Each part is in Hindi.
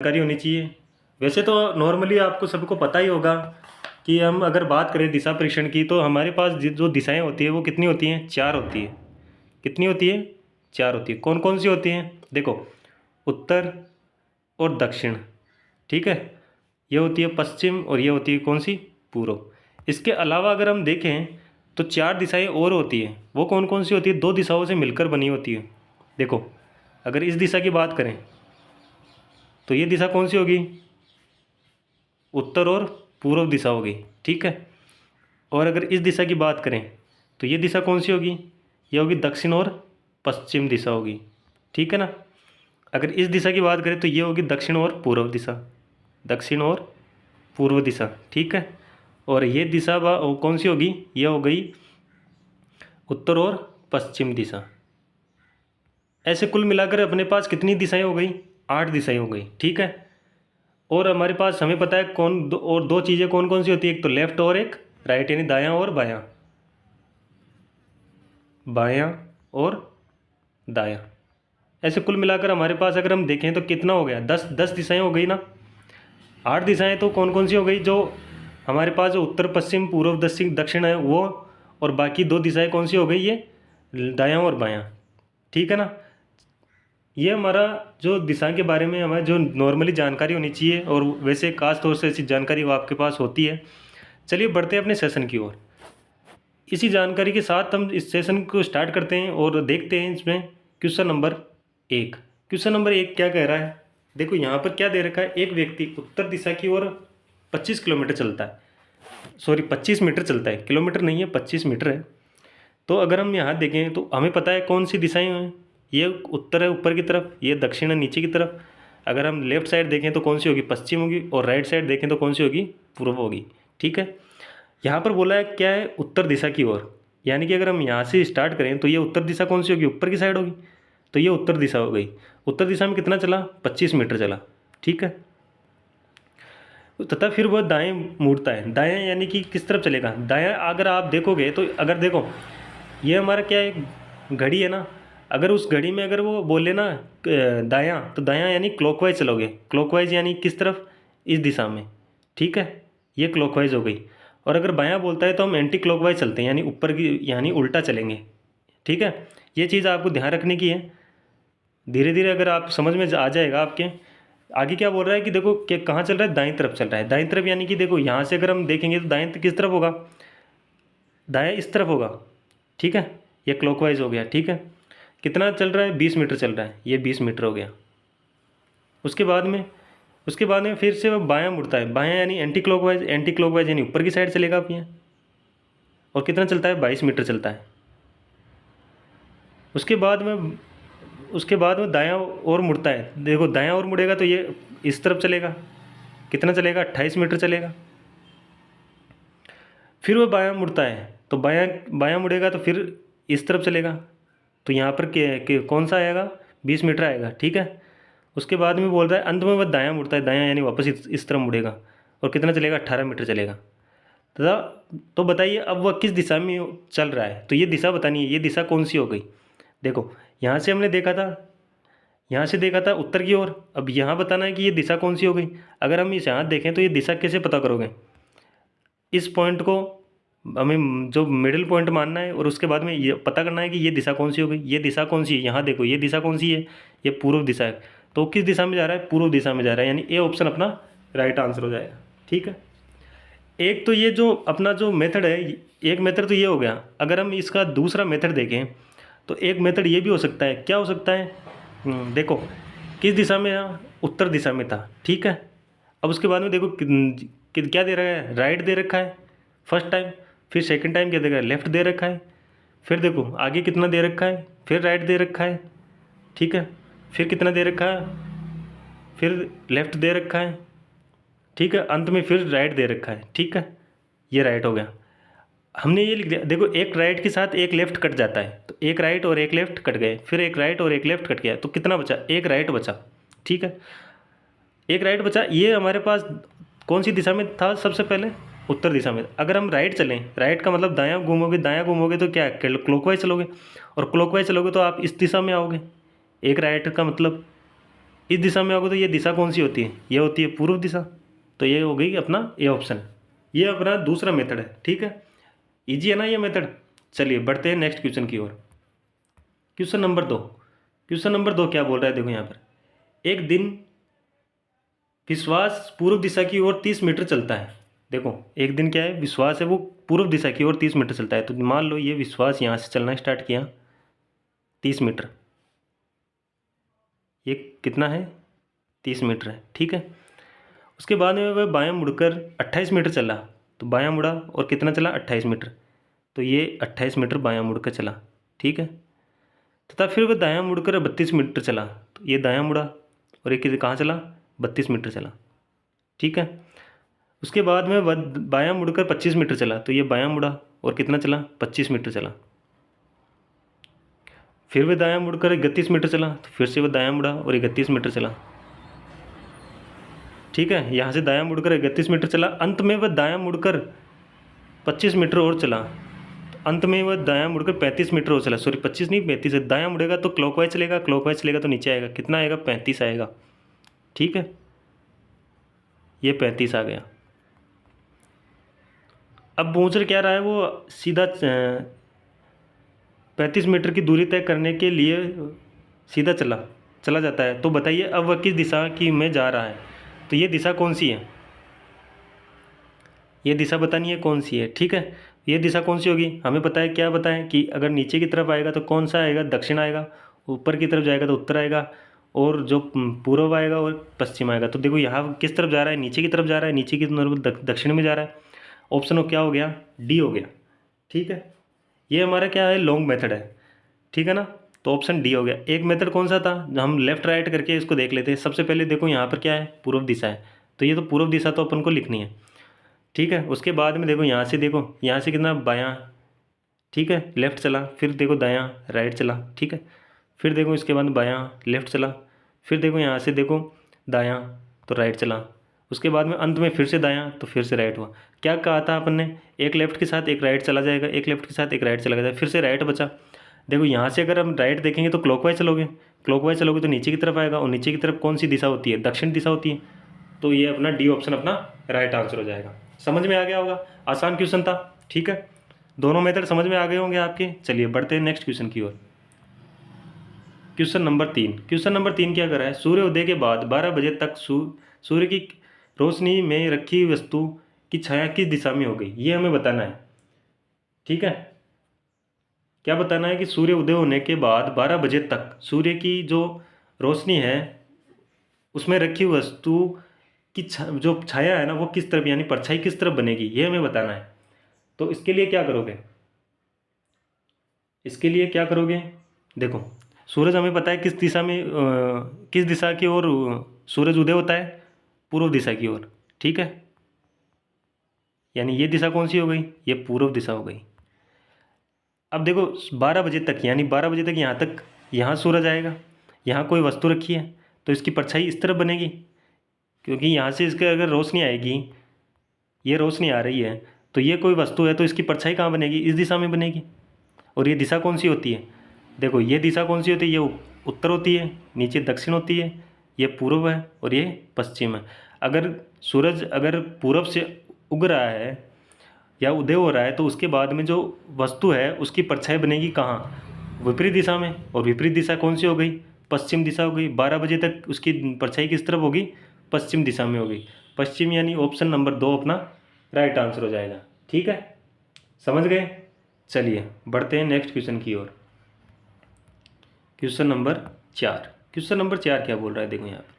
जानकारी होनी चाहिए। वैसे तो नॉर्मली आपको सबको पता ही होगा कि हम अगर बात करें दिशा परीक्षण की, तो हमारे पास जो दिशाएं होती है वो कितनी होती हैं? 4 होती है। कितनी होती है? 4 होती है। कौन कौन सी होती हैं? देखो, उत्तर और दक्षिण, ठीक है, ये होती है पश्चिम, और ये होती है कौन सी? पूर्व। इसके अलावा अगर हम देखें तो 4 दिशाएं और होती हैं। वो कौन कौन सी होती है? 2 दिशाओं से मिलकर बनी होती है। देखो, अगर इस दिशा की बात करें तो ये दिशा कौन सी होगी? उत्तर और पूर्व दिशा होगी, ठीक है। और अगर इस दिशा की बात करें तो ये दिशा कौन सी होगी? ये होगी दक्षिण और पश्चिम दिशा होगी, ठीक है ना। अगर इस दिशा की बात करें तो ये होगी दक्षिण और पूर्व दिशा, दक्षिण और पूर्व दिशा, ठीक है। और ये दिशा कौन सी होगी? ये हो गई उत्तर और पश्चिम दिशा। ऐसे कुल मिलाकर अपने पास कितनी दिशाएं हो गई? 8 दिशाएं हो गई, ठीक है। और हमारे पास हमें पता है और दो चीज़ें कौन कौन सी होती है? एक तो लेफ्ट और एक राइट, यानी दायां और बायां, बायां और दायां। ऐसे कुल मिलाकर हमारे पास अगर हम देखें तो कितना हो गया? 10 दिशाएं हो गई ना। 8 दिशाएं तो कौन कौन सी हो गई? जो हमारे पास जो उत्तर पश्चिम पूर्व दक्षिण दक्षिण है वो, और बाकी 2 दिशाएं कौन सी हो गई? ये दायां और बायां, ठीक है ना। ये हमारा जो दिशा के बारे में हमें जो नॉर्मली जानकारी होनी चाहिए, और वैसे खास तौर से ऐसी जानकारी वो आपके पास होती है। चलिए बढ़ते हैं अपने सेशन की ओर। इसी जानकारी के साथ हम इस सेशन को स्टार्ट करते हैं और देखते हैं इसमें क्वेश्चन नंबर 1। क्वेश्चन नंबर 1 क्या कह रहा है? देखो यहाँ पर क्या दे रखा है, एक व्यक्ति उत्तर दिशा की ओर 25 किलोमीटर चलता है, सॉरी 25 मीटर चलता है, किलोमीटर नहीं है 25 मीटर है। तो अगर हम यहाँ देखें तो हमें पता है कौन सी दिशाएं हैं। ये उत्तर है ऊपर की तरफ, ये दक्षिण है नीचे की तरफ। अगर हम लेफ्ट साइड देखें तो कौन सी होगी? पश्चिम होगी, और राइट साइड देखें तो कौन सी होगी? पूर्व होगी, ठीक है। यहाँ पर बोला है क्या है? उत्तर दिशा की ओर, यानी कि अगर हम यहाँ से स्टार्ट करें तो ये उत्तर दिशा कौन सी होगी? ऊपर की साइड होगी, तो ये उत्तर दिशा हो गई। उत्तर दिशा में कितना चला? 25 मीटर चला, ठीक है। तथा फिर वह दाएं मुड़ता है। दाएं यानी कि किस तरफ चलेगा? दाएं अगर आप देखोगे तो, अगर देखो ये हमारा क्या है? घड़ी है ना। अगर उस घड़ी में अगर वो बोले ना दायां, तो दायां यानी क्लॉकवाइज चलोगे। क्लॉकवाइज यानी किस तरफ? इस दिशा में, ठीक है, ये क्लॉकवाइज हो गई। और अगर बायां बोलता है तो हम एंटी क्लॉकवाइज चलते हैं, यानी ऊपर की, यानी उल्टा चलेंगे, ठीक है। ये चीज़ आपको ध्यान रखने की है। धीरे धीरे अगर आप समझ में आ जाएगा आपके। आगे क्या बोल रहा है कि देखो कि कहाँ चल रहा है? दाईं तरफ चल रहा है। दाईं तरफ यानी कि देखो यहाँ से अगर हम देखेंगे तो दाएं किस तरफ होगा? दायां इस तरफ होगा, ठीक है। ये क्लॉकवाइज हो गया, ठीक है। कितना चल रहा है? 20 मीटर चल रहा है, ये 20 मीटर हो गया। उसके बाद में फिर से वो बायां मुड़ता है। बायां यानी एंटी क्लॉकवाइज, एंटी क्लॉकवाइज यानी ऊपर की साइड चलेगा आप यहाँ। और कितना चलता है? 22 मीटर चलता है। उसके बाद में दायां और मुड़ता है। देखो दायां और मुड़ेगा तो ये इस तरफ चलेगा। कितना चलेगा? 28 मीटर चलेगा। फिर वो बायां मुड़ता है, तो बायां बायां मुड़ेगा तो फिर इस तरफ चलेगा। तो यहाँ पर कौन सा आएगा? 20 मीटर आएगा, ठीक है। उसके बाद में बोल रहा है अंत में वह दायां मुड़ता है। दायां यानी वापस इस तरफ मुड़ेगा, और कितना चलेगा? 18 मीटर चलेगा। तथा तो बताइए अब वह किस दिशा में चल रहा है? तो ये दिशा बतानी है, ये दिशा कौन सी हो गई? देखो यहाँ से हमने देखा था, यहाँ से देखा था उत्तर की ओर। अब यहाँ बताना है कि ये दिशा कौन सी हो गई। अगर हम इस यहाँ देखें तो ये दिशा कैसे पता करोगे? इस पॉइंट को हमें जो मिडिल पॉइंट मानना है, और उसके बाद में ये पता करना है कि ये दिशा कौन सी हो गई। ये दिशा कौन सी है? यहाँ देखो ये दिशा कौन सी है? ये पूर्व दिशा है। तो किस दिशा में जा रहा है? पूर्व दिशा में जा रहा है, यानी ए ऑप्शन अपना राइट आंसर हो जाएगा, ठीक है। एक तो ये जो अपना जो मेथड है, एक मेथड तो ये हो गया। अगर हम इसका दूसरा मेथड देखें तो एक मेथड ये भी हो सकता है। क्या हो सकता है? देखो किस दिशा में था? उत्तर दिशा में था, ठीक है। अब उसके बाद में देखो क्या दे रहा है? राइट दे रखा है फर्स्ट टाइम। फिर सेकंड टाइम क्या दे रखा है? लेफ्ट दे रखा है। फिर देखो आगे कितना दे रखा है? फिर राइट दे रखा है, ठीक है। फिर कितना दे रखा है? फिर लेफ्ट दे रखा है, ठीक है। अंत में फिर राइट दे रखा है, ठीक है। ये राइट हो गया। हमने ये लिख दिया। देखो एक राइट के साथ एक लेफ्ट कट जाता है, तो एक राइट और एक लेफ्ट कट गए। फिर एक राइट और एक लेफ्ट कट गया, तो कितना बचा? एक राइट बचा, ठीक है। एक राइट बचा। ये हमारे पास कौन सी दिशा में था? सबसे पहले उत्तर दिशा में। अगर हम राइट चलें, राइट का मतलब दायां घूमोगे, दायां घूमोगे तो क्या क्लॉकवाइज चलोगे, और क्लॉकवाइज चलोगे तो आप इस दिशा में आओगे। एक राइट का मतलब इस दिशा में आओगे तो ये दिशा कौन सी होती है? ये होती है पूर्व दिशा। तो ये हो गई अपना ए ऑप्शन। ये अपना दूसरा मेथड है, ठीक है। इजी है ना ये मेथड। चलिए बढ़ते हैं नेक्स्ट क्वेश्चन की ओर। Question number 2। क्वेश्चन नंबर 2 क्या बोल रहा है, देखो यहाँ पर। एक दिन विश्वास पूर्व दिशा की ओर 30 मीटर चलता है। देखो एक दिन क्या है, विश्वास है वो पूर्व दिशा की ओर 30 मीटर चलता है। तो मान लो ये विश्वास यहाँ से चलना स्टार्ट किया 30 मीटर। ये कितना है? 30 मीटर है, ठीक है। उसके बाद में वह बायां मुड़कर 28 मीटर चला। तो बायां मुड़ा और कितना चला? 28 मीटर। तो ये 28 मीटर बायां मुड़कर चला, ठीक है। तथा फिर वह दायां मुड़कर 32 मीटर चला। तो ये दायां मुड़ा और ये कहाँ चला? 32 मीटर चला, ठीक है। उसके बाद में वह बायां मुड़कर 25 मीटर चला। तो ये बायां मुड़ा और कितना चला? 25 मीटर चला। फिर वह दायां मुड़कर 31 मीटर चला। तो फिर से वह दायां मुड़ा और 31 मीटर चला, ठीक है। यहाँ से दायां मुड़कर 31 मीटर चला। अंत में वह दायां मुड़कर 25 मीटर और चला। तो अंत में वह दायां मुड़कर 35 मीटर और चला। सॉरी 25 नहीं 35 है। दायां मुड़ेगा तो क्लॉकवाइज चलेगा, क्लॉकवाइज चलेगा तो नीचे आएगा। कितना आएगा? 35 आएगा, ठीक है। ये 35 आ गया। अब पहुँच क्या रहा है वो? सीधा 35 मीटर की दूरी तय करने के लिए सीधा चला चला जाता है। तो बताइए अब वह किस दिशा की में जा रहा है? तो ये दिशा कौन सी है? ये दिशा बतानी है कौन सी है, ठीक है। ये दिशा कौन सी होगी? हमें पता है, क्या पता है कि अगर नीचे की तरफ आएगा तो कौन सा आएगा? दक्षिण आएगा। ऊपर की तरफ जाएगा तो उत्तर आएगा। और जो पूर्व आएगा और पश्चिम आएगा। तो देखो यहाँ किस तरफ जा रहा है? नीचे की तरफ जा रहा है। नीचे की तरफ दक्षिण में जा रहा है। ऑप्शन क्या हो गया? डी हो गया, ठीक है। ये हमारा क्या है? लॉन्ग मेथड है, ठीक है ना। तो ऑप्शन डी हो गया। एक मेथड कौन सा था? हम लेफ्ट राइट करके इसको देख लेते हैं। सबसे पहले देखो यहाँ पर क्या है? पूर्व दिशा है। तो ये तो पूर्व दिशा तो अपन को लिखनी है, ठीक है। उसके बाद में देखो यहाँ से, देखो यहाँ से कितना? बायां, ठीक है, लेफ्ट चला। फिर देखो दायां, राइट चला, ठीक है। फिर देखो इसके बाद बायां, लेफ्ट चला। फिर देखो यहाँ से देखो दायां, तो राइट चला। उसके बाद में अंत में फिर से दायां, तो फिर से राइट हुआ। क्या कहा था अपन ने? एक लेफ्ट के साथ एक राइट चला जाएगा, एक लेफ्ट के साथ एक राइट चला जाएगा, फिर से राइट बचा। देखो यहाँ से अगर हम राइट देखेंगे तो क्लॉकवाइज चलोगे, क्लॉकवाइज चलोगे तो नीचे की तरफ आएगा। और नीचे की तरफ कौन सी दिशा होती है? दक्षिण दिशा होती है। तो ये अपना डी ऑप्शन अपना राइट आंसर हो जाएगा। समझ में आ गया होगा? आसान क्वेश्चन था, ठीक है। दोनों मेथड समझ में आ गए होंगे आपके। चलिए बढ़ते हैं नेक्स्ट क्वेश्चन की ओर। Question number 3। क्वेश्चन नंबर 3 क्या कर रहा है? सूर्योदय के बाद 12 बजे तक सूर्य की रोशनी में रखी वस्तु की छाया किस दिशा में हो गई? ये हमें बताना है, ठीक है। क्या बताना है कि सूर्य उदय होने के बाद 12 बजे तक सूर्य की जो रोशनी है उसमें रखी वस्तु की जो छाया है ना वो किस तरफ, यानी परछाई किस तरफ बनेगी, ये हमें बताना है। तो इसके लिए क्या करोगे? इसके लिए क्या करोगे? देखो सूरज हमें पता है किस दिशा में किस दिशा की ओर सूरज उदय होता है? पूर्व दिशा की ओर, ठीक है। यानी ये दिशा कौन सी हो गई? ये पूर्व दिशा हो गई। अब देखो 12 बजे तक, यानी 12 बजे तक यहाँ तक, यहाँ सूरज आएगा, यहाँ कोई वस्तु रखी है तो इसकी परछाई इस तरफ बनेगी, क्योंकि यहाँ से इसके अगर रोशनी आएगी, ये रोशनी आ रही है तो ये कोई वस्तु है तो इसकी परछाई कहाँ बनेगी? इस दिशा में बनेगी। और ये दिशा कौन सी होती है? देखो ये दिशा कौन सी होती है? ये उत्तर होती है, नीचे दक्षिण होती है, ये पूर्व है और ये पश्चिम है। अगर सूरज अगर पूर्व से उग रहा है या उदय हो रहा है तो उसके बाद में जो वस्तु है उसकी परछाई बनेगी कहाँ? विपरीत दिशा में। और विपरीत दिशा कौन सी हो गई? पश्चिम दिशा हो गई। 12 बजे तक उसकी परछाई किस तरफ होगी? पश्चिम दिशा में होगी। पश्चिम यानी ऑप्शन नंबर 2 अपना राइट आंसर हो जाएगा, ठीक है। समझ गए? चलिए बढ़ते हैं नेक्स्ट क्वेश्चन की ओर। Question number 4। क्वेश्चन नंबर 4 क्या बोल रहा है? देखो यहाँ पर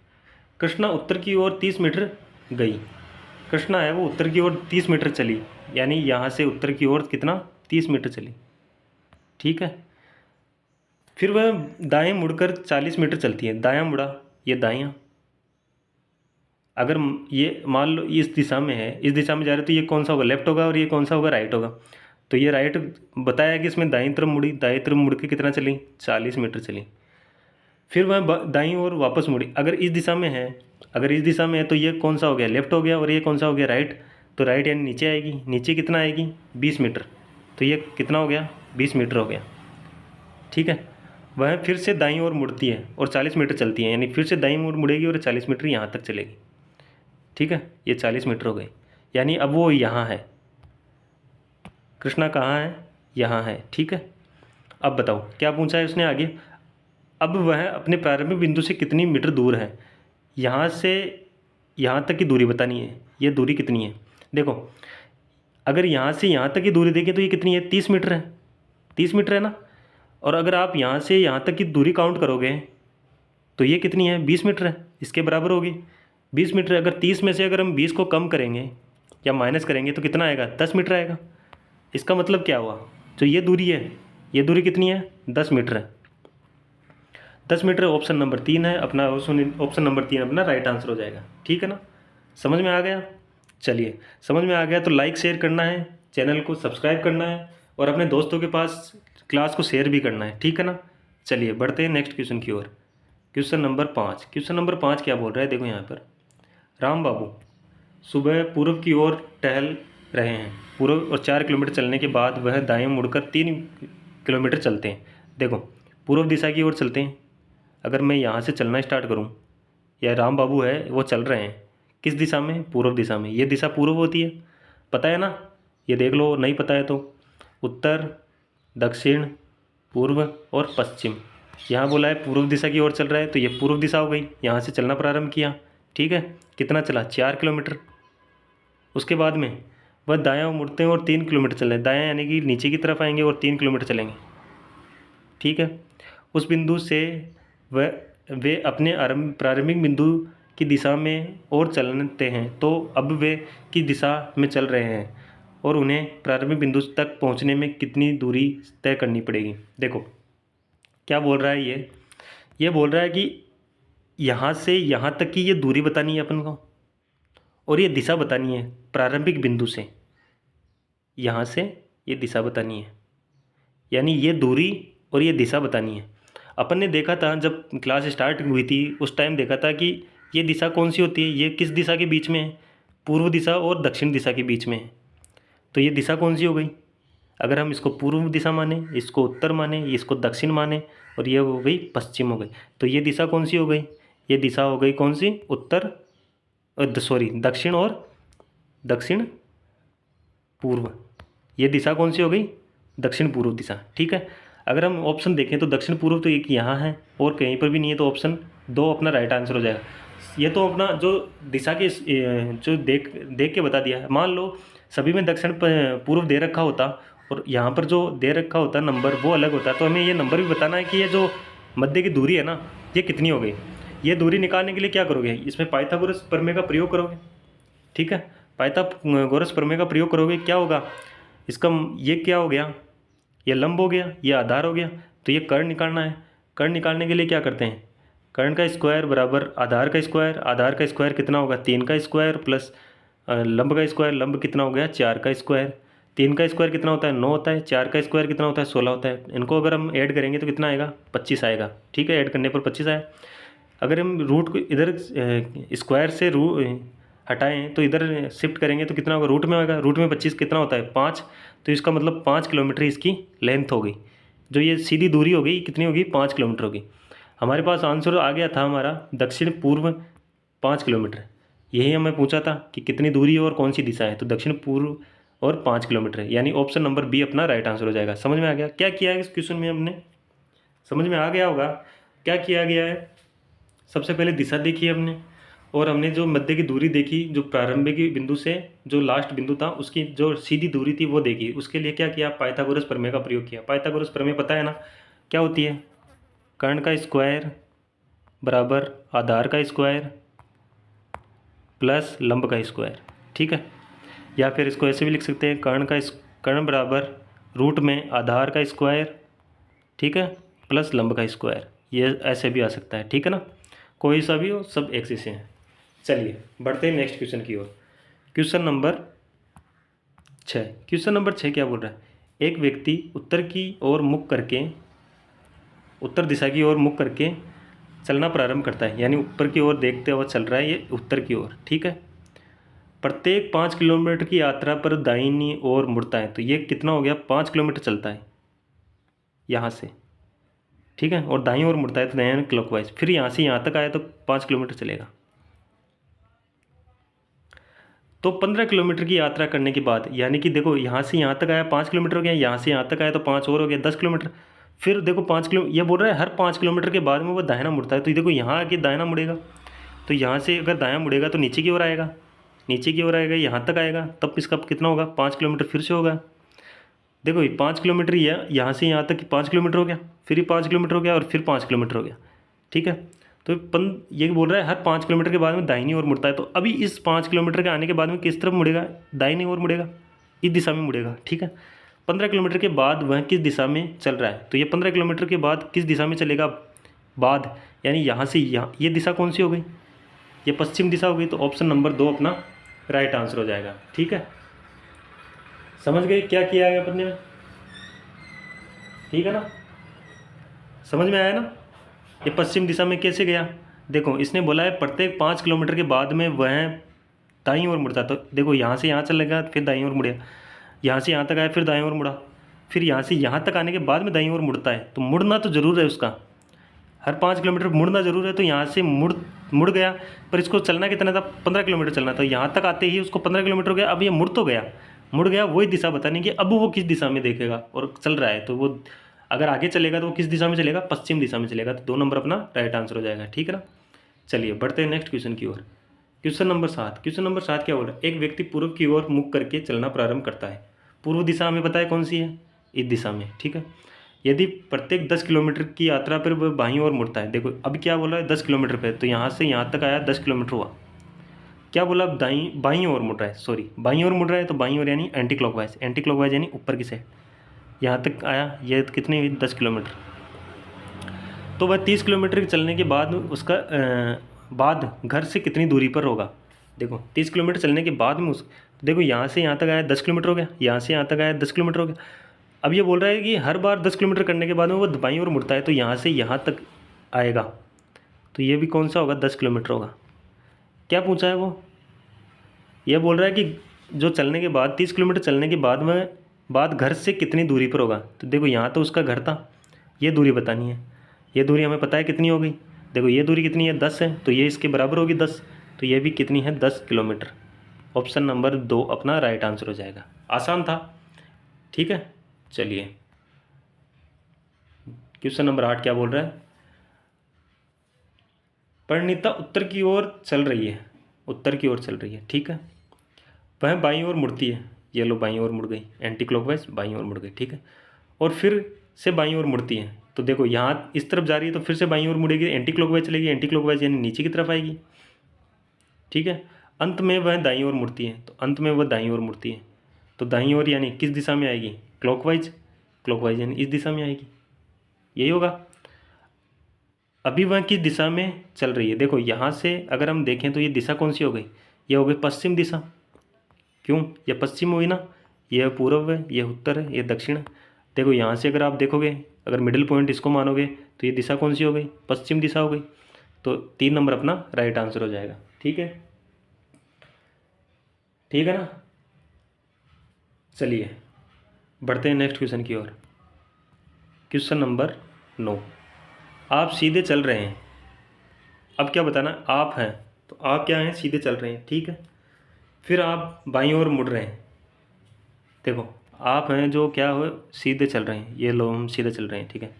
कृष्णा उत्तर की ओर 30 मीटर गई। कृष्णा है वो उत्तर की ओर 30 मीटर चली, यानी यहाँ से उत्तर की ओर कितना? 30 मीटर चली, ठीक है। फिर वह दाएं मुड़कर 40 मीटर चलती है। दायां मुड़ा, ये दायां। अगर ये मान लो इस दिशा में है, इस दिशा में जा रहे तो ये कौन सा होगा? लेफ्ट होगा। और ये कौन सा होगा? राइट होगा। तो ये राइट बताया कि इसमें दाईं तरफ मुड़ी, दाईं तरफ मुड़ के कितना चली? 40 मीटर चली। फिर वह दाईं ओर वापस मुड़ी। अगर इस दिशा में है, अगर इस दिशा में है तो ये कौन सा हो गया? लेफ्ट हो गया। और ये कौन सा हो गया? राइट। तो राइट यानी नीचे आएगी। नीचे कितना आएगी? 20 मीटर। तो ये कितना हो गया? 20 मीटर हो गया, ठीक है। वह फिर से दाईं ओर मुड़ती है और 40 मीटर चलती है, यानी फिर से दाईं ओर मुड़ेगी और 40 मीटर यहाँ तक चलेगी। ठीक है, ये 40 मीटर हो गई, यानी अब वो यहाँ है। कृष्णा कहाँ है? यहाँ है। ठीक है, अब बताओ क्या पूछा है उसने आगे। अब वह अपने प्रारंभिक बिंदु से कितनी मीटर दूर है? यहाँ से यहाँ तक की दूरी बतानी है। ये दूरी कितनी है? देखो, अगर यहाँ से यहाँ तक की दूरी देखें तो ये कितनी है? 30 मीटर है। 30 मीटर है ना। और अगर आप यहाँ से यहाँ तक की दूरी काउंट करोगे तो ये कितनी है? 20 मीटर है, इसके बराबर होगी 20 मीटर। अगर 30 में से अगर हम 20 को कम करेंगे या माइनस करेंगे तो कितना आएगा? 10 मीटर आएगा। इसका मतलब क्या हुआ? जो ये दूरी है, ये दूरी कितनी है? 10 मीटर है। 10 मीटर ऑप्शन नंबर 3 है अपना, ऑप्शन नंबर 3 अपना राइट आंसर हो जाएगा। ठीक है ना, समझ में आ गया? चलिए, समझ में आ गया तो लाइक शेयर करना है, चैनल को सब्सक्राइब करना है और अपने दोस्तों के पास क्लास को शेयर भी करना है। ठीक है ना। चलिए बढ़ते हैं नेक्स्ट क्वेश्चन की ओर। Question number 5। क्वेश्चन नंबर 5 क्या बोल रहा है? देखो यहाँ पर, राम बाबू सुबह पूर्व की ओर टहल रहे हैं। पूर्व और 4 किलोमीटर चलने के बाद वह दाएं मुड़कर 3 किलोमीटर चलते हैं। देखो, पूर्व दिशा की ओर चलते हैं। अगर मैं यहाँ से चलना स्टार्ट करूँ, या राम बाबू है वो चल रहे हैं किस दिशा में? पूर्व दिशा में। ये दिशा पूर्व होती है, पता है ना? ये देख लो, नहीं पता है तो उत्तर, दक्षिण, पूर्व और पश्चिम। यहाँ बोला है पूर्व दिशा की ओर चल रहा है तो ये पूर्व दिशा हो गई। यहाँ से चलना प्रारंभ किया। ठीक है, कितना चला? 4 किलोमीटर। उसके बाद में वह दायां मुड़ते हैं और 3 किलोमीटर चल रहे हैं। दायां यानी कि नीचे की तरफ आएंगे और 3 किलोमीटर चलेंगे। ठीक है, उस बिंदु से वे अपने प्रारंभिक बिंदु की दिशा में और चलते हैं। तो अब वे किस दिशा में चल रहे हैं और उन्हें प्रारंभिक बिंदु तक पहुंचने में कितनी दूरी तय करनी पड़ेगी? देखो क्या बोल रहा है ये बोल रहा है कि यहाँ से यहाँ तक की ये दूरी बतानी है अपन को और ये दिशा बतानी है। प्रारंभिक बिंदु से यहाँ से ये दिशा बतानी है, यानी ये दूरी और ये दिशा बतानी है। अपन ने देखा था जब क्लास स्टार्ट हुई थी उस टाइम देखा था कि ये दिशा कौन सी होती है, ये किस दिशा के बीच में है? पूर्व दिशा और दक्षिण दिशा के बीच में है। तो ये दिशा कौन सी हो गई? अगर हम इसको पूर्व दिशा माने, इसको उत्तर माने, इसको दक्षिण माने और ये हो गई पश्चिम हो गई, तो ये दिशा कौन सी हो गई? ये दिशा हो गई कौन सी? उत्तर, सॉरी दक्षिण और दक्षिण पूर्व। ये दिशा कौन सी हो गई? दक्षिण पूर्व दिशा। ठीक है, अगर हम ऑप्शन देखें तो दक्षिण पूर्व तो एक यहाँ है और कहीं पर भी नहीं है, तो ऑप्शन 2 अपना राइट आंसर हो जाएगा। ये तो अपना जो दिशा के जो देख के बता दिया है। मान लो सभी में दक्षिण पूर्व दे रखा होता और यहाँ पर जो दे रखा होता नंबर वो अलग होता, तो हमें ये नंबर भी बताना है कि ये जो मध्य की दूरी है ना, ये कितनी हो गई। ये दूरी निकालने के लिए क्या करोगे? इसमें पाइथागोरस प्रमेय का प्रयोग करोगे। ठीक है, पाइथागोरस प्रमेय का प्रयोग करोगे, क्या होगा इसका? ये क्या हो गया? ये लंब हो गया, ये आधार हो गया। तो ये कर्ण निकालना है। कर्ण निकालने के लिए क्या करते हैं? कर्ण का स्क्वायर बराबर आधार का स्क्वायर। आधार का स्क्वायर कितना होगा? 3 का स्क्वायर प्लस लंब का स्क्वायर। लंब कितना हो गया? 4 का स्क्वायर। 3 का स्क्वायर कितना होता है? 9 होता है। 4 का स्क्वायर कितना होता है? 16 होता है। इनको अगर हम ऐड करेंगे तो कितना आएगा? 25 आएगा। ठीक है, ऐड करने पर 25 आया। अगर हम रूट को इधर स्क्वायर से हटाएं तो इधर शिफ्ट करेंगे तो कितना होगा? रूट में होगा। रूट में 25 कितना होता है? 5। तो इसका मतलब 5 किलोमीटर इसकी लेंथ हो गई। जो ये सीधी दूरी हो गई कितनी होगी? 5 किलोमीटर होगी। हमारे पास आंसर आ गया था हमारा दक्षिण पूर्व 5 किलोमीटर। यही हमें पूछा था कि कितनी दूरी है और कौन सी दिशा है, तो दक्षिण पूर्व और 5 किलोमीटर है, यानी ऑप्शन नंबर बी अपना राइट आंसर हो जाएगा। समझ में आ गया क्या किया है इस क्वेश्चन में? हमने समझ में आ गया होगा क्या किया गया है। सबसे पहले दिशा देखी हमने और हमने जो मध्य की दूरी देखी, जो प्रारंभिक बिंदु से जो लास्ट बिंदु था उसकी जो सीधी दूरी थी वो देखी। उसके लिए क्या किया? पाइथागोरस प्रमेय का प्रयोग किया। पाइथागोरस प्रमेय पता है ना क्या होती है? कर्ण का स्क्वायर बराबर आधार का स्क्वायर प्लस लंब का स्क्वायर। ठीक है, या फिर इसको ऐसे भी लिख सकते हैं, कर्ण बराबर रूट में आधार का स्क्वायर, ठीक है, प्लस लंब का स्क्वायर। ये ऐसे भी आ सकता है। ठीक है ना, कोई सा भी हो, सब एक से हैं। चलिए बढ़ते हैं नेक्स्ट क्वेश्चन की ओर। Question number 6। क्वेश्चन नंबर 6 क्या बोल रहा है? एक व्यक्ति उत्तर की ओर मुख करके, उत्तर दिशा की ओर मुख करके चलना प्रारंभ करता है, यानी ऊपर की ओर देखते हुए चल रहा है ये उत्तर की ओर। ठीक है, प्रत्येक 5 किलोमीटर की यात्रा पर दाहिनी ओर मुड़ता है। तो ये कितना हो गया? 5 किलोमीटर चलता है यहाँ से। ठीक है, और दाईं ओर मुड़ता है तो दाएं क्लॉकवाइज। फिर यहाँ से यहाँ तक आया तो 5 किलोमीटर चलेगा। तो 15 किलोमीटर की यात्रा करने के बाद, यानी कि देखो यहाँ से यहाँ तक आया 5 किलोमीटर हो गया, यहाँ से यहाँ तक आया तो 5 और हो गया 10 किलोमीटर। फिर देखो 5 किलो, ये बोल रहा है हर 5 किलोमीटर के बाद में वो दाहिना मुड़ता है। तो ये देखो यहाँ आके दाहिना मुड़ेगा, तो यहाँ से अगर दायां मुड़ेगा तो नीचे की ओर आएगा, नीचे की ओर आएगा, यहाँ तक आएगा, तब इसका कितना होगा 5 किलोमीटर फिर से होगा। देखो ये 5 किलोमीटर, यहाँ से यहाँ तक 5 किलोमीटर हो गया, फिर ये 5 किलोमीटर हो गया और फिर 5 किलोमीटर हो गया। ठीक है, तो ये बोल रहा है हर 5 किलोमीटर के बाद में दाहिनी ओर मुड़ता है। तो अभी इस 5 किलोमीटर के आने के बाद में किस तरफ मुड़ेगा, दाहिनी ओर मुड़ेगा, इस दिशा में मुड़ेगा। ठीक है, 15 किलोमीटर के बाद वह किस दिशा में चल रहा है, तो ये 15 किलोमीटर के बाद किस दिशा में चलेगा, बाद, यानी यहाँ से यहाँ, ये दिशा कौन सी हो गई, ये पश्चिम दिशा हो गई। तो ऑप्शन नंबर 2 अपना राइट आंसर हो जाएगा। ठीक है, समझ गए क्या किया गया अपने में, ठीक है ना, समझ में आया ना। ये पश्चिम दिशा में कैसे गया, देखो इसने बोला है प्रत्येक 5 किलोमीटर के बाद में वह दाईं ओर मुड़ता। तो देखो यहाँ से यहाँ चलेगा फिर दाईं ओर मुड़ेगा, यहाँ से यहाँ तक आया फिर दाईं ओर मुड़ा, फिर यहाँ से यहाँ तक आने के बाद में दाईं ओर मुड़ता है। तो मुड़ना तो ज़रूर है उसका, हर 5 किलोमीटर मुड़ना ज़रूर है। तो यहाँ से मुड़ गया, पर इसको चलना कितना था, 15 किलोमीटर चलना था। यहाँ तक आते ही उसको 15 किलोमीटर हो गया। अब ये मुड़ गया, वही दिशा बतानी कि अब वो किस दिशा में देखेगा और चल रहा है। तो वो अगर आगे चलेगा तो वो किस दिशा में चलेगा, पश्चिम दिशा में चलेगा। तो 2 नंबर अपना राइट आंसर हो जाएगा। ठीक है ना, चलिए बढ़ते हैं नेक्स्ट क्वेश्चन की ओर। Question number 7। क्वेश्चन नंबर 7 क्या बोल रहा है, एक व्यक्ति पूर्व की ओर मुख करके चलना प्रारंभ करता है। पूर्व दिशा हमें पता है कौन सी है, इस दिशा में। ठीक है, यदि प्रत्येक 10 किलोमीटर की यात्रा पर वह बाईं ओर मुड़ता है। देखो अब क्या बोला है 10 किलोमीटर पे, तो यहाँ से यहाँ तक आया 10 किलोमीटर हुआ। क्या बोला, बाईं ओर मुड़ रहा है, सॉरी बाईं ओर मुड़ रहा है। तो बाईं ओर यानी एंटी क्लॉकवाइज, एंटी क्लॉकवाइज यानी ऊपर की साइड। यहाँ तक आया, ये कितनी हुई 10 किलोमीटर। तो वह 30 किलोमीटर चलने के बाद उसका बाद घर से कितनी दूरी पर होगा। देखो 30 किलोमीटर चलने के बाद में देखो यहाँ से यहाँ तक आया 10 किलोमीटर हो गया, यहाँ से यहाँ तक आया 10 किलोमीटर हो गया। अब ये बोल रहा है कि हर बार 10 किलोमीटर करने के बाद में वो बाईं ओर मुड़ता है। तो यहाँ से यहाँ तक आएगा, तो ये भी कौन सा होगा, 10 किलोमीटर होगा। क्या पूछा है वो, ये बोल रहा है कि जो चलने के बाद 30 किलोमीटर चलने के बाद घर से कितनी दूरी पर होगा। तो देखो यहाँ तो उसका घर था, ये दूरी बतानी है। ये दूरी हमें पता है कितनी हो गई, देखो ये दूरी कितनी है 10 है, तो ये इसके बराबर होगी 10। तो ये भी कितनी है 10 किलोमीटर। ऑप्शन नंबर 2 अपना राइट आंसर हो जाएगा। आसान था, ठीक है। चलिए क्वेश्चन नंबर 8 क्या बोल रहा है, परिणीता उत्तर की ओर चल रही है, उत्तर की ओर चल रही है। ठीक है, वह बाईं ओर मुड़ती है। ये लो बाईं ओर मुड़ गई, एंटी क्लॉकवाइज बाईं ओर मुड़ गई। ठीक है, और फिर से बाईं ओर मुड़ती है। तो देखो यहाँ इस तरफ जा रही है तो फिर से बाईं ओर मुड़ेगी, एंटी क्लॉकवाइज चलेगी, एंटी क्लॉकवाइज यानी नीचे की तरफ आएगी। ठीक है, अंत में वह दाईं ओर मुड़ती है। तो अंत में वह दाईं ओर मुड़ती है, तो दाईं ओर यानी किस दिशा में आएगी, क्लॉकवाइज, क्लॉकवाइज यानी इस दिशा में आएगी, यही होगा। अभी वह किस दिशा में चल रही है, देखो यहाँ से अगर हम देखें तो ये दिशा कौन सी हो गई, ये हो गई पश्चिम दिशा। क्यों, ये पश्चिम हुई ना, ये पूर्व है, ये उत्तर है, ये दक्षिण है। देखो यहाँ से अगर आप देखोगे, अगर मिडिल पॉइंट इसको मानोगे तो ये दिशा कौन सी हो गई, पश्चिम दिशा हो गई। तो 3 नंबर अपना राइट आंसर हो जाएगा। ठीक है, ठीक है ना। चलिए बढ़ते हैं नेक्स्ट क्वेश्चन की ओर। क्वेश्चन नंबर 9, आप सीधे चल रहे हैं। अब क्या बताना, आप हैं तो आप क्या हैं, सीधे चल रहे हैं। ठीक है, फिर आप बाईं ओर मुड़ रहे हैं। देखो आप हैं जो क्या हो, सीधे चल रहे हैं, ये लो हम सीधे चल रहे हैं। ठीक है,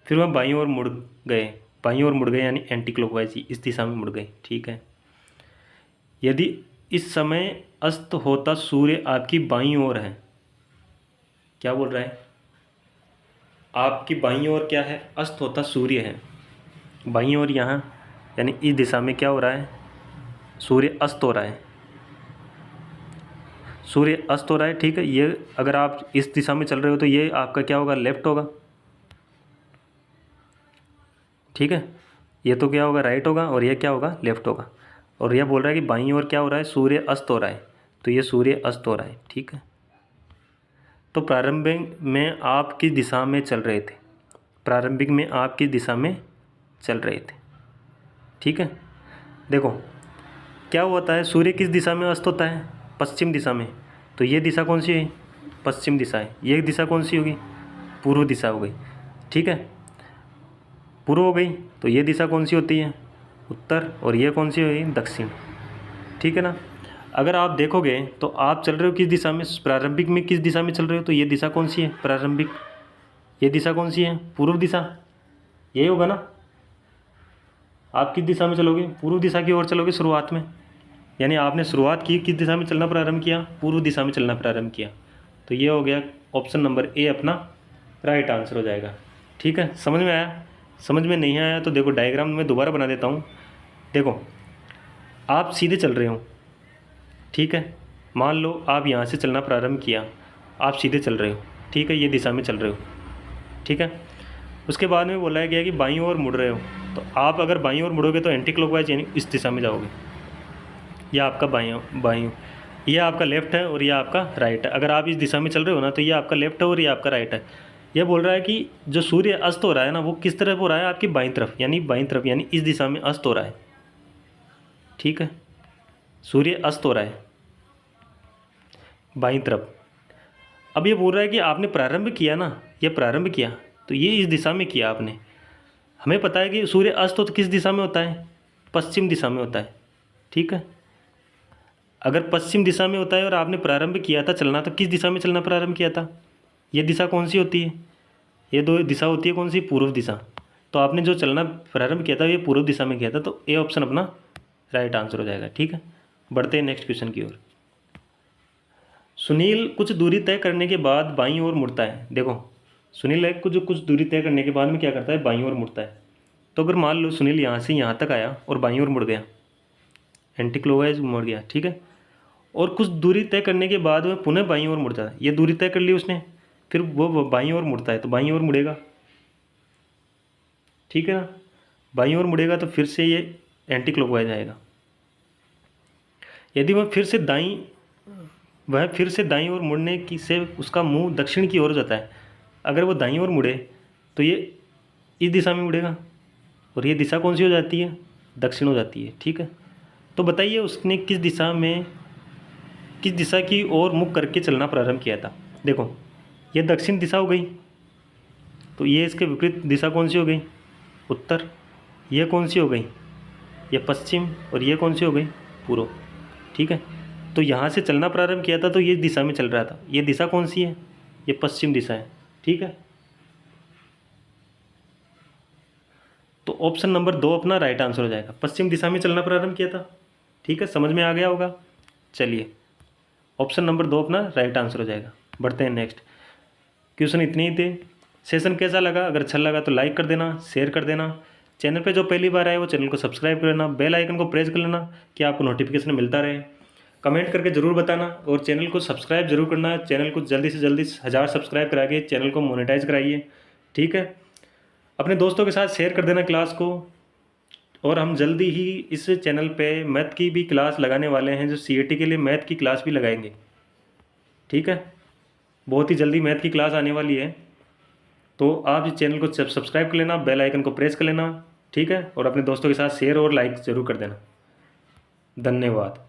फिर वह बाईं ओर मुड़ गए, बाईं ओर मुड़ गए यानी एंटी क्लॉकवाइज इस दिशा में मुड़ गए। ठीक है, यदि इस समय अस्त होता सूर्य आपकी बाईं ओर है, क्या बोल रहा है, आपकी बाईं ओर क्या है, अस्त होता सूर्य है। बाईं ओर यहाँ यानी इस दिशा में क्या हो रहा है, सूर्य अस्त हो रहा है, सूर्य अस्त हो रहा है। ठीक है, ये अगर आप इस दिशा में चल रहे हो तो ये आपका क्या होगा, लेफ्ट होगा। ठीक है, ये तो क्या होगा, राइट होगा, और ये क्या होगा, लेफ्ट होगा। और यह बोल रहा है कि बाईं ओर क्या हो रहा है, सूर्य अस्त हो रहा है, तो ये सूर्य अस्त हो रहा है। ठीक है, तो प्रारंभिक में आप किस दिशा में चल रहे थे, प्रारंभिक में आप किस दिशा में चल रहे थे। ठीक है, देखो क्या होता है, सूर्य किस दिशा में अस्त होता है, पश्चिम दिशा में। तो ये दिशा कौन सी है, पश्चिम दिशा है। ये दिशा कौन सी होगी, पूर्व दिशा हो गई। ठीक है, पूर्व हो गई, तो ये दिशा कौन सी होती है? उत्तर। और ये कौन सी हुई? दक्षिण। ठीक है ना। अगर आप देखोगे तो आप चल रहे हो किस दिशा में? प्रारंभिक में किस दिशा में चल रहे हो? तो ये दिशा कौन सी है? प्रारंभिक। ये दिशा कौन सी है? पूर्व दिशा। यही होगा ना। आप किस दिशा में चलोगे? पूर्व दिशा की ओर चलोगे शुरुआत में। यानी आपने शुरुआत की, किस दिशा में चलना प्रारंभ किया? पूर्व दिशा में चलना प्रारंभ किया। तो ये हो गया ऑप्शन नंबर ए अपना राइट आंसर हो जाएगा। ठीक है, समझ में आया? समझ में नहीं आया तो देखो डायग्राम मैं दोबारा बना देता हूँ। देखो आप सीधे चल रहे हो, ठीक है। मान लो आप यहाँ से चलना प्रारंभ किया, आप सीधे चल रहे हो, ठीक है, ये दिशा में चल रहे हो, ठीक है। उसके बाद में बोला गया कि बाईं ओर मुड़ रहे हो, तो आप अगर बाईं ओर मुड़ोगे तो एंटी क्लॉकवाइज यानी इस दिशा में जाओगे। यह आपका बाईं, ये आपका लेफ्ट है और ये आपका राइट है। अगर आप इस दिशा में चल रहे हो ना तो ये आपका लेफ्ट है और ये आपका राइट है। ये बोल रहा है कि जो सूर्य अस्त हो रहा है ना वो किस तरफ हो रहा है? आपकी बाईं तरफ, यानी बाईं तरफ, यानी इस दिशा में अस्त हो रहा है। ठीक है, सूर्य अस्त हो रहा है बाईं तरफ। अब ये बोल रहा है कि आपने प्रारंभ किया ना, ये प्रारंभ किया तो ये इस दिशा में किया आपने। हमें पता है कि सूर्य अस्त तो किस दिशा में होता है? पश्चिम दिशा में होता है। ठीक है, अगर पश्चिम दिशा में होता है और आपने प्रारंभ किया था चलना, तो किस दिशा में चलना प्रारंभ किया था? ये दिशा कौन सी होती है? ये दो दिशा होती है कौन सी? पूर्व दिशा। तो आपने जो चलना प्रारंभ किया था ये पूर्व दिशा में किया था, तो ए ऑप्शन अपना राइट आंसर हो जाएगा। ठीक है, बढ़ते हैं नेक्स्ट क्वेश्चन की ओर। सुनील कुछ दूरी तय करने के बाद बाईं ओर मुड़ता है। देखो सुनील कुछ दूरी तय करने के बाद में क्या करता है? बाईं ओर मुड़ता है। तो अगर मान लो सुनील यहाँ से यहाँ तक आया और बाईं ओर मुड़ गया, एंटी क्लॉकवाइज मुड़ गया, ठीक है, और कुछ दूरी तय करने के बाद वह पुनः बाईं ओर मुड़ता है। ये दूरी तय कर ली उसने, फिर वो बाईं ओर मुड़ता है तो बाईं ओर मुड़ेगा। ठीक है ना, बाईं ओर मुड़ेगा तो फिर से ये एंटी क्लॉकवाइज आएगा। यदि वह फिर से दाईं ओर मुड़ने की से उसका मुंह दक्षिण की ओर हो जाता है। अगर वो दाईं ओर मुड़े तो ये इस दिशा में मुड़ेगा और ये दिशा कौन सी हो जाती है? दक्षिण हो जाती है। ठीक है, तो बताइए उसने किस दिशा की ओर मुख करके चलना प्रारंभ किया था? देखो ये दक्षिण दिशा हो गई, तो ये इसके विपरीत दिशा कौन सी हो गई? उत्तर। ये कौन सी हो गई? ये पश्चिम। और ये कौन सी हो गई? पूर्व। ठीक है, तो यहाँ से चलना प्रारंभ किया था तो ये दिशा में चल रहा था। ये दिशा कौन सी है? ये पश्चिम दिशा है। ठीक है, तो ऑप्शन नंबर 2 अपना राइट आंसर हो जाएगा। पश्चिम दिशा में चलना प्रारंभ किया था। ठीक है, समझ में आ गया होगा। चलिए ऑप्शन नंबर 2 अपना राइट आंसर हो जाएगा। बढ़ते हैं नेक्स्ट क्वेश्चन। इतने ही थे। सेशन कैसा लगा? अगर अच्छा लगा तो लाइक कर देना, शेयर कर देना। चैनल पे जो पहली बार आए वो चैनल को सब्सक्राइब कर लेना, बेल आइकन को प्रेस कर लेना कि आपको नोटिफिकेशन मिलता रहे। कमेंट करके ज़रूर बताना और चैनल को सब्सक्राइब जरूर करना। चैनल को जल्दी से जल्दी 1000 सब्सक्राइब करा के चैनल को मोनेटाइज कराइए। ठीक है, अपने दोस्तों के साथ शेयर कर देना क्लास को। और हम जल्दी ही इस चैनल पे मैथ की भी क्लास लगाने वाले हैं, जो CAT के लिए मैथ की क्लास भी लगाएंगे। ठीक है, बहुत ही जल्दी मैथ की क्लास आने वाली है, तो आप इस चैनल को सब्सक्राइब कर लेना, बेल आइकन को प्रेस कर लेना। ठीक है, और अपने दोस्तों के साथ शेयर और लाइक ज़रूर कर देना। धन्यवाद।